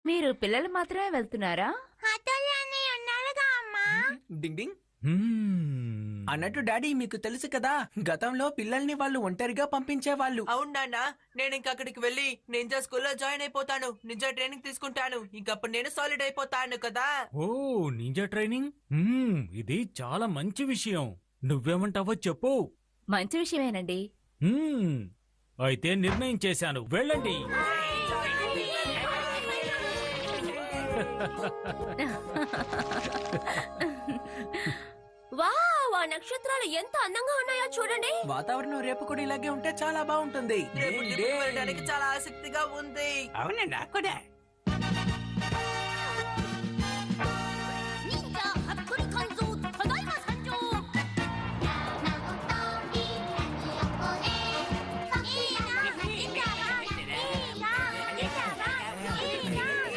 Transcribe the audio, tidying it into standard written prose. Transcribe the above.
మీరు పిల్లలు మాత్రమే వెళ్తున్నారా? డింగ్ డింగ్. అన్నట్టు డాడీ మీకు తెలుసు కదా, గతంలో పిల్లల్ని వాళ్ళు ఒంటరిగా పంపించేవాళ్ళు. అవును నాన్న, నేను ఇంక అక్కడికి వెళ్ళి నింజా స్కూల్లో జాయిన్ అయిపోతాను. నింజా ట్రైనింగ్ తీసుకుంటాను. ఇంకప్పుడు నేను సాలిడ్ అయిపోతాను కదా. ఓ నింజా ట్రైనింగ్, ఇది చాలా మంచి విషయం. నువ్వేమంటావో చెప్పు. మంచి విషయమేనండి. అయితే నిర్ణయం చేశాను, వెళ్ళండి. వావ్, ఆ నక్షత్రాలు ఎంత అందంగా ఉన్నాయో చూడండి. వాతావరణం రేపు కూడా ఇలాగే ఉంటే చాలా బాగుంటుంది. రేపు ట్రిప్కి వెళ్ళడానికి చాలా ఆసక్తిగా ఉంది. అవునండి నాకు కూడా.